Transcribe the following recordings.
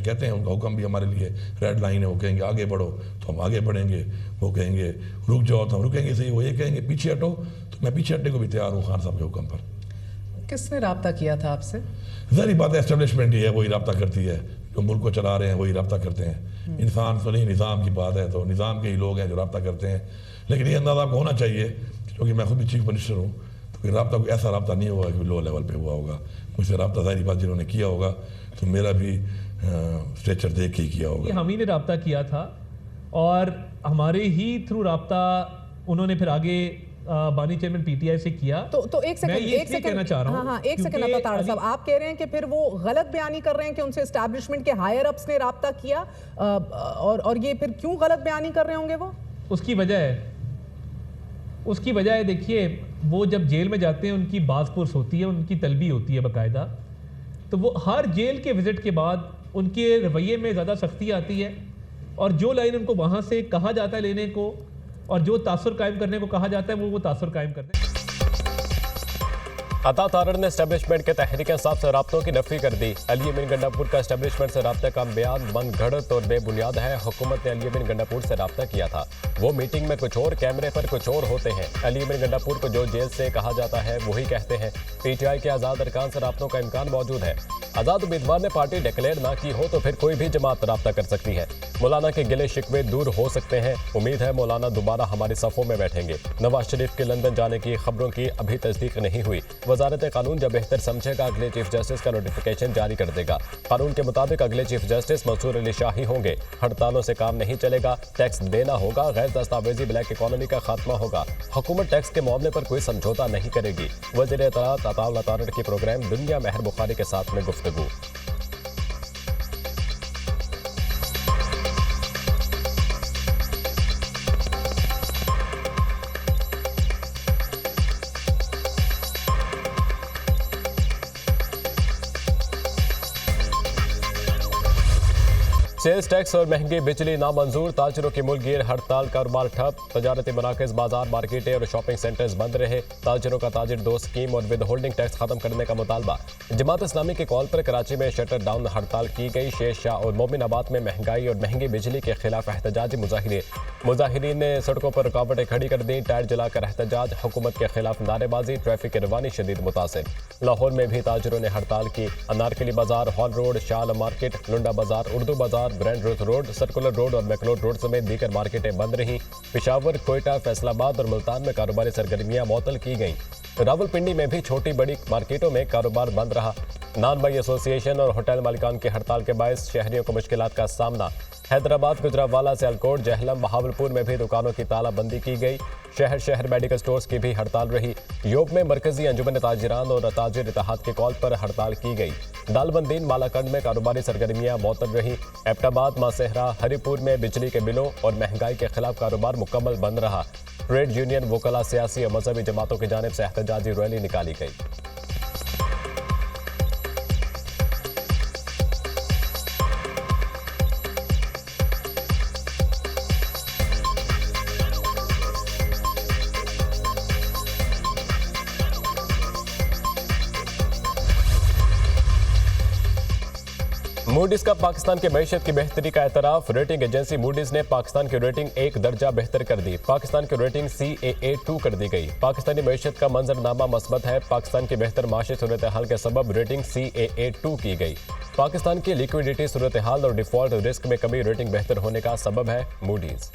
कहते हैं, उनका हुक्म भी हमारे लिए रेड लाइन है। वो कहेंगे आगे बढ़ो तो हम आगे बढ़ेंगे, वो कहेंगे रुक जाओ तो हम रुकेंगे सही, वो ये कहेंगे पीछे हटो तो मैं पीछे हटने को भी तैयार हूँ खान साहब के हुक्म पर। किसने रब्ता किया था आपसे? ज़ाहिर बात है एस्टेब्लिशमेंट ही है, वही रब्ता करती है, जो मुल्क को चला रहे हैं वही रब्ता करते हैं। इंसान तो नहीं, निज़ाम की बात है तो निज़ाम के ही लोग हैं जो रब्ता करते हैं। लेकिन ये अंदाज़ा आपको होना चाहिए, क्योंकि मैं खुद भी चीफ मिनिस्टर हूँ, तो रब्ता कोई ऐसा रब्ता नहीं होगा कि लो लेवल पे हुआ होगा। मुझसे रब्ता ज़ाहिर बात जिन्होंने किया होगा तो मेरा भी स्ट्रेचर देख के ही किया होगा। हम ही ने रब्ता किया था और हमारे ही थ्रू रब्ता उन्होंने फिर आगे बानी चेयरमैन पीटीआई से किया। तो एक सेकंड कहना चाह रहा हूं, हाँ एक सेकंड अता ताड़ साहब, आप कह रहे हैं कि फिर वो गलत बयानी कर रहे हैं कि उनसे एस्टैब्लिशमेंट के हायर अप्स ने रब्ता किया, और ये फिर क्यों गलत बयानी कर रहे होंगे वो? उसकी वजह है देखिए, वो जब जेल में जाते हैं उनकी बाजपुरस होती है, उनकी तलबी होती है बाकायदा, तो वो हर जेल के विजिट के बाद उनके रवैये में ज़्यादा सख्ती आती है, और जो लाइन उनको वहाँ से कहा जाता है लेने को और जो तासुर कायम करने को कहा जाता है वो तासुर कायम करते हैं। अता तारड़ ने एस्टेब्लिशमेंट के तहरीक इंसाफ से राब्तों की नफी कर दी। अली अमीन गंडापुर का एस्टेब्लिशमेंट से राब्ते का बयान मनगढ़ंत और बेबुनियाद है। हुकूमत ने अली अमीन गंडापुर से राब्ता किया था, वो मीटिंग में कुछ और, कैमरे पर कुछ और होते हैं। अली अमीन गंडापुर को जो जेल से कहा जाता है वही कहते हैं। पीटीआई के आज़ाद अरकान से राब्तों का इम्कान मौजूद है। आज़ाद उम्मीदवार ने पार्टी डिक्लेयर ना की हो तो फिर कोई भी जमात राब्ता कर सकती है। मौलाना के गिले शिकवे दूर हो सकते हैं। उम्मीद है मौलाना दोबारा हमारी सफ़ों में बैठेंगे। नवाज शरीफ के लंदन जाने की खबरों की अभी तस्दीक नहीं हुई। वजारत कानून जब बेहतर समझेगा अगले चीफ जस्टिस का नोटिफिकेशन जारी कर देगा। कानून के मुताबिक अगले चीफ जस्टिस मंसूर अली शाह ही होंगे। हड़तालों से काम नहीं चलेगा, टैक्स देना होगा, गैर दस्तावेजी ब्लैक इकोनॉमी का खात्मा होगा। हुकूमत टैक्स के मामले पर कोई समझौता नहीं करेगी। वज़ीर इत्तलात अता तारड़ की प्रोग्राम दुनिया मेहर बुखारी के साथ में गुफ्तगू। सेल्स टैक्स और महंगी बिजली नामंजूर, ताजरों की मुल्कगीर हड़ताल, कारोबार ठप, तजारती मराकज, बाजार, मार्केटें और शॉपिंग सेंटर्स बंद रहे। ताजरों का ताजिर दो स्कीम और विद होल्डिंग टैक्स खत्म करने का मुतालबा। जमात इस्लामी की कॉल पर कराची में शटर डाउन हड़ताल की गई। शेर शाह और मोमिनाबाद में महंगाई और महंगी बिजली के खिलाफ एहतजाजी मुजाहिरे। मुजाहिरीन ने सड़कों पर रुकावटें खड़ी कर दी, टायर जलाकर एहतजाज, हुकूमत के खिलाफ नारेबाजी, ट्रैफिक की रवानी शदीद मुतासिर। लाहौर में भी ताजरों ने हड़ताल की। अनारकली बाजार, हॉल रोड, शाल मार्केट, लुंडा बाजार, उर्दू बाजार, grand Ruth road, circular road और मैकलोड रोड समेत दीगर मार्केटें बंद रहीं। पेशावर, कोयटा, फैसलाबाद और मुल्तान में कारोबारी सरगर्मियां मुअत्तल की गईं। रावलपिंडी में भी छोटी बड़ी मार्केटों में कारोबार बंद रहा। नान बाई एसोसिएशन और होटल मालिकान की हड़ताल के बायस शहरियों को मुश्किलात का सामना। हैदराबाद, गुजरावाला, सियालकोट, जहलम, बहावलपुर में भी दुकानों की तालाबंदी की गई। शहर शहर मेडिकल स्टोर्स की भी हड़ताल रही। योग में मरकजी अंजुमन ताजिरान और ताजिर इत्तेहाद के कॉल पर हड़ताल की गई। दालबंदीन, मालाकंड में कारोबारी सरगर्मियां मुअत्तल रही। एबटाबाद, मासेहरा, हरिपुर में बिजली के बिलों और महंगाई के खिलाफ कारोबार मुकम्मल बंद रहा। ट्रेड यूनियन, वकला, सियासी और मजहबी जमातों की जानिब से एहतजाजी रैली निकाली गई। मूडीज का पाकिस्तान की मैशत की बेहतरी का एतराफ। रेटिंग एजेंसी मूडीज ने पाकिस्तान की रेटिंग एक दर्जा बेहतर कर दी। पाकिस्तान की रेटिंग CAA2 कर दी गई। पाकिस्तानी मैशत का मंजरनामा मस्बत है। पाकिस्तान की बेहतर माशी सूरत हाल के सबब रेटिंग CAA2 की गई। पाकिस्तान की लिक्विडिटी सूरत हाल और डिफॉल्ट रिस्क में कमी रेटिंग बेहतर होने का सबब है मूडीज।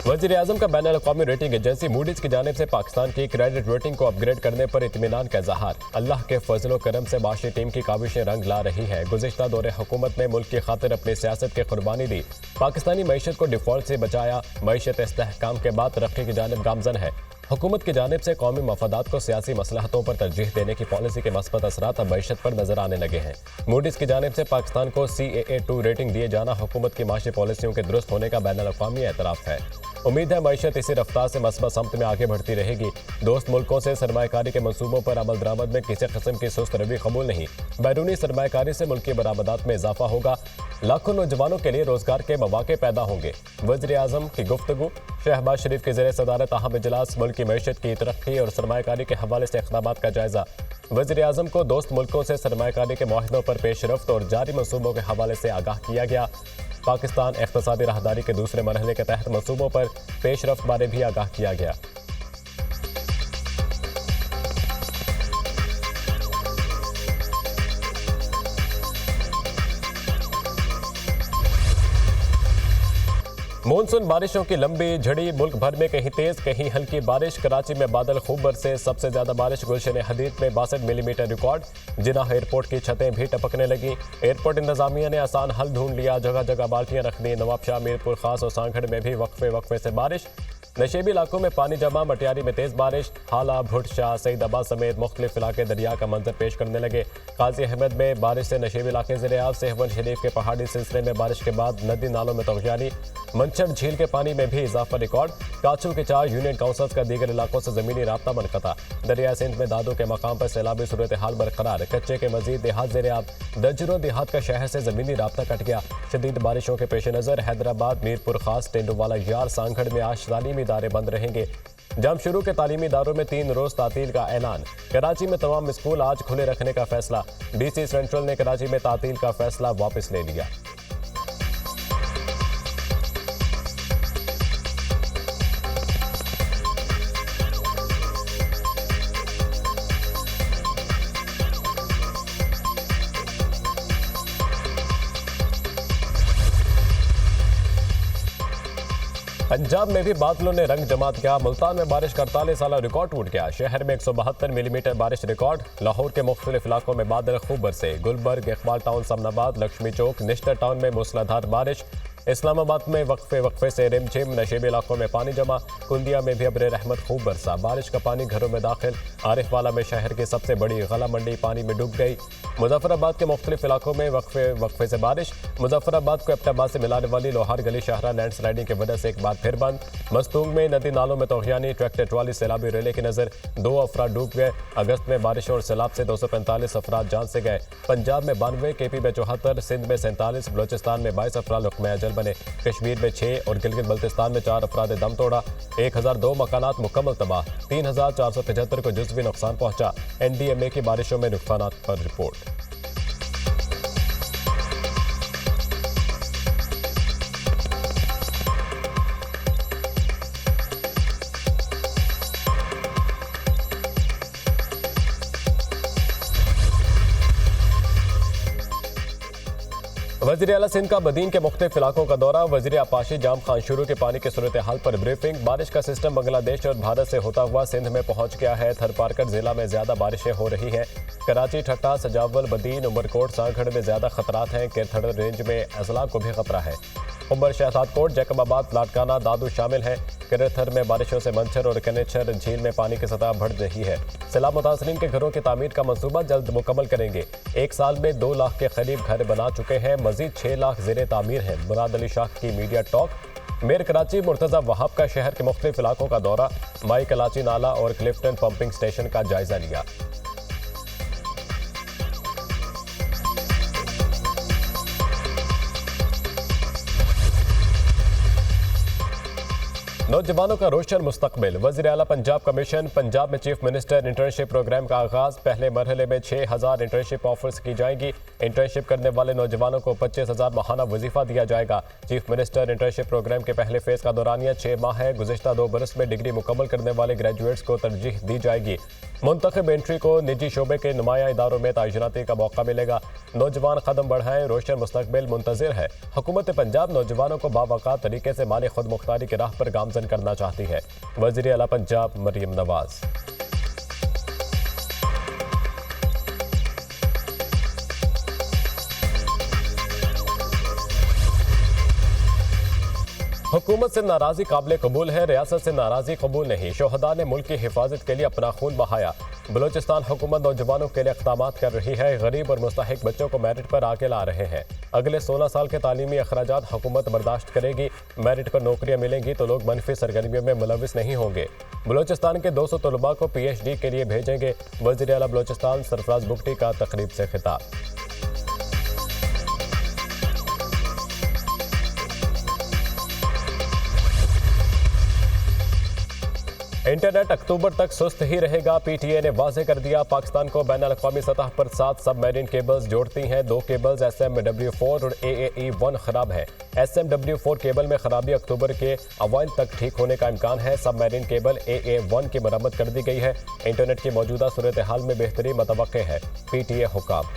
वज़ीर आज़म का बैनुल अक़वामी रेटिंग एजेंसी मूडीज की जानिब से पाकिस्तान की क्रेडिट रेटिंग को अपग्रेड करने पर इत्मीनान का इज़हार। अल्लाह के फजलो करम से माशी टीम की काविशें रंग ला रही हैं। गुज़िश्ता दौरे हुकूमत में मुल्क की खातिर अपनी सियासत की कुर्बानी दी। पाकिस्तानी मईशत को डिफॉल्ट से बचाया। मईशत इस्तेहकाम के बाद तरक्की की जानिब गामजन है। हुकूमत की जानिब से कौमी मफादात को सियासी मसलहतों पर तरजीह देने की पॉलिसी के मस्बत असरात अब मईशत पर नजर आने लगे हैं। मूडीज की जानिब से पाकिस्तान को CAA2 रेटिंग दिए जाना हुकूमत की माशी पॉलिसियों के दुरुस्त होने का बैनुल अक़वामी एतराफ़ है। उम्मीद है मईशत इसी रफ्तार से मस्बत समत में आगे बढ़ती रहेगी। दोस्त मुल्कों से सरमायाकारी के मंसूबों पर अमल दरामद में किसी किस्म की सुस्त रवि कबूल नहीं। बैरूनी सरमायाकारी से मुल्की बरामदात में इजाफा होगा। लाखों नौजवानों के लिए रोजगार के मौके पैदा होंगे। वज़ीर आज़म की गुफ्तगू। शहबाज शरीफ के ज़ेरे सदारत अहम इजलास मुल्क की मईशत की तरक्की और सरमायाकारी के हवाले से इक़दामात का जायजा। वज़ीर आज़म को दोस्त मुल्कों से सरमायाकारी के मुआहदों पर पेशरफ्त और जारी मंसूबों के हवाले से आगाह किया गया। पाकिस्तान इक़्तिसादी राहदारी के दूसरे मरहले के तहत मंसूबों पर पेशरफ्त बारे भी आगाह किया गया। मॉनसून बारिशों की लंबी झड़ी। मुल्क भर में कहीं तेज कहीं हल्की बारिश। कराची में बादल खूब बरसे। सबसे ज्यादा बारिश गुलशन हदीद में 62 मिलीमीटर रिकॉर्ड। जिनाह एयरपोर्ट की छतें भी टपकने लगी। एयरपोर्ट इंतजामिया ने आसान हल ढूंढ लिया। जगह जगह बाल्टियां रख दी। नवाबशाह, मीरपुर खास और सांखड़ में भी वक्फे से बारिश। नशेबी इलाकों में पानी जमा। मटियारी में तेज बारिश। हाला, भुट शाह, सईदाबाद समेत मुख्तलिफ इलाके दरिया का मंजर पेश करने लगे। काजी अहमद में बारिश से नशेबी इलाके ज़िले-ए-आब। सेहवन शरीफ के पहाड़ी सिलसिले में बारिश के बाद नदी नालों में तगयानी। मंचर झील के पानी में भी इजाफा रिकॉर्ड। काचू के 4 यूनियन काउंसिल्स का दीगर इलाकों से जमीनी राब्ता मुनक़ता। दरिया सिंध में दादू के मकाम पर सैलाबी सूरत हाल बरकरार। कच्चे के मजीद देहात ज़ेरे-आब। दर्जनों देहात का शहर से जमीनी राब्ता कट गया। शदीद बारिशों के पेश नज़र हैदराबाद, मीरपुर खास, तेंदुवाला यार, सांखड़ में आज तालीमी इदारे बंद रहेंगे। जम शुरू के तालीमी इदारों में 3 रोज तातील का ऐलान। कराची में तमाम स्कूल आज खुले रखने का फैसला। DC सेंट्रल ने कराची में तातील का फैसला वापस ले लिया। पंजाब में भी बादलों ने रंग जमात किया। मुल्तान में बारिश का 48 साल रिकॉर्ड टूट गया। शहर में 172 मिलीमीटर बारिश रिकॉर्ड। लाहौर के मुख्तलिफ इलाकों में बादल खूब बरसे। गुलबर्ग, इकबाल टाउन, समनाबाद, लक्ष्मी चौक, निश्तर टाउन में मूसलाधार बारिश। इस्लामाबाद में वक्फे से रिमझिम। नशेबी इलाकों में पानी जमा। कुंदिया में भी अब्र रहमत खूब बरसा। बारिश का पानी घरों में दाखिल। आरिफवाला में शहर की सबसे बड़ी गला मंडी पानी में डूब गई। मुजफ्फराबाद के मुख्तलिफ इलाकों में वक्फे से बारिश। मुजफ्फराबाद को एबटाबाद से मिलाने वाली लोहार गली शाहरा लैंडस्लाइडिंग की वजह से एक बार फिर बंद। मस्तूंग में नदी नालों में तोहियानी। ट्रैक्टर ट्रॉली सैलाबी रेले की नजर। 2 अफराद डूब गए। अगस्त में बारिश और सैलाब से 245 अफराद जान से गए। पंजाब में 92, KP में 74, सिंध में 47, बलोचिस्तान में 22 अफराद लुक़्मा अजल बने। कश्मीर में 6 और गिलगित बल्तिस्तान में 4 अफराद दम तोड़ा। 1002 मकानात मुकम्मल तबाह। 3475 को जुज़वी नुकसान पहुंचा। NDMA की बारिशों में नुकसानात पर रिपोर्ट। वज़ीर आला सिंध का बदीन के मुख्तलिफ इलाकों का दौरा। वज़ीर आपाशी जाम खान शुरू के पानी की सूरत हाल पर ब्रीफिंग। बारिश का सिस्टम बांग्लादेश और भारत से होता हुआ सिंध में पहुंच गया है। थरपारकर जिला में ज्यादा बारिशें हो रही हैं। कराची, ठट्टा, सजावल, बदीन, उमरकोट, सांखड़ में ज्यादा खतरात हैं। केरथड़ रेंज में अजला को भी खतरा है। उमर, शहजादकोट, जैकबाबाद, लाडकाना, दादू शामिल हैं। केरथर में बारिशों से मंचर और कनेचर झील में पानी की सतह बढ़ रही है। सैलाब मुतासरीन के घरों की तामीर का मंसूबा जल्द मुकम्मल करेंगे। 1 साल में 2 लाख के करीब घर बना चुके हैं। मजीद 6 लाख ज़ेरे तामीर हैं। मुराद अली शाह की media talk. Mayor Karachi Murtaza Wahab का शहर के मुख्तलिफ इलाकों का दौरा। माई कलाची नाला और क्लिफ्टन पंपिंग स्टेशन का जायजा लिया। नौजवानों का रोशन मुस्तकबिल। वज़ीर आला पंजाब का मिशन। पंजाब में चीफ मिनिस्टर इंटर्नशिप प्रोग्राम का आगाज। पहले मरहले में 6000 इंटर्नशिप ऑफर्स की जाएंगी। इंटर्नशिप करने वाले नौजवानों को 25,000 माहाना वजीफा दिया जाएगा। चीफ मिनिस्टर इंटर्नशिप प्रोग्राम के पहले फेज का दौरानिया 6 माह है। गुज़िश्ता 2 बरस में डिग्री मुकम्मल करने वाले ग्रेजुएट्स को तरजीह दी जाएगी। मुंतखब एंट्री को निजी शोबे के नुमाया इदारों में ताइनाती का मौका मिलेगा। नौजवान कदम बढ़ाएं, रोशन मुस्तकबिल मुंतज़िर है। हुकूमत पंजाब नौजवानों को बावकात तरीके से माली खुद मुख्तारी की राह पर गामजन करना चाहती है। वज़ीर आला पंजाब मरियम नवाज। हुकूमत से नाराजी काबिल कबूल है, रियासत से नाराजी कबूल नहीं। शोहदा ने मुल्क की हिफाजत के लिए अपना खून बहाया। बलूचिस्तान हुकूमत नौजवानों के लिए इक़दामात कर रही है। गरीब और मुस्तहिक बच्चों को मेरिट पर आगे ला रहे हैं। अगले 16 साल के तालीमी अखराजात हुकूमत बर्दाश्त करेगी। मेरिट पर नौकरियां मिलेंगी तो लोग मनफी सरगर्मियों में मुलविस नहीं होंगे। बलूचिस्तान के 200 तलबा को PhD के लिए भेजेंगे। वज़ीर आला बलूचिस्तान सरफराज बुगटी का तकरीब से खिताब। इंटरनेट अक्टूबर तक सुस्त ही रहेगा। PTA ने वाज़ेह कर दिया। पाकिस्तान को बैन-अल-अक़वामी सतह पर 7 सबमरीन केबल्स जोड़ती हैं। 2 केबल्स SMW4 और AAE1 खराब है। SMW4 केबल में खराबी अक्टूबर के अवाइल तक ठीक होने का इम्कान है। सबमरीन केबल AA1 की मरम्मत कर दी गई है। इंटरनेट की मौजूदा सूरत हाल में बेहतरी मतवक्के है। PTA हुक्काम।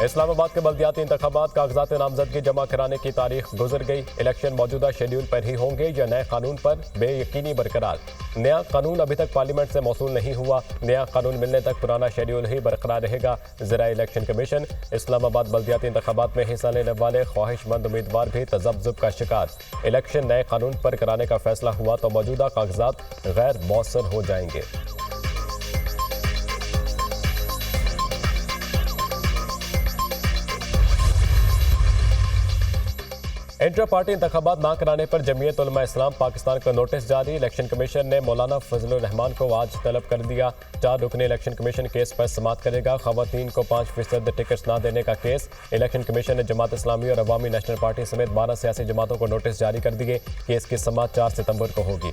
इस्लामाबाद के बल्दियाती इंतखाबात कागजात नामजदगी जमा कराने की तारीख गुजर गई। इलेक्शन मौजूदा शेड्यूल पर ही होंगे या नए कानून पर, बेयकीनी बरकरार। नया कानून अभी तक पार्लियामेंट से मौसूल नहीं हुआ। नया कानून मिलने तक पुराना शेड्यूल ही बरकरार रहेगा। ज़राए इलेक्शन कमीशन। इस्लामाबाद बल्दियाती इंतखाबात में हिस्सा लेने वाले ख्वाहिशमंद उम्मीदवार भी तज़ब्ज़ुब का शिकार। इलेक्शन नए कानून पर कराने का फैसला हुआ तो मौजूदा कागजात गैर मौसर हो जाएंगे। इंटर पार्टी इंतखाबात ना कराने पर जमीयत उलमा इस्लाम पाकिस्तान का नोटिस जारी। इलेक्शन कमीशन ने मौलाना फजलुर रहमान को आज तलब कर दिया। 4 रुकनी इलेक्शन कमीशन केस पर समाअत करेगा। खवातीन को 5% टिकट्स ना देने का केस। इलेक्शन कमीशन ने जमात इस्लामी और अवामी नेशनल पार्टी समेत 12 सियासी जमातों को नोटिस जारी कर दिए। केस की समाअत 4 सितंबर को होगी।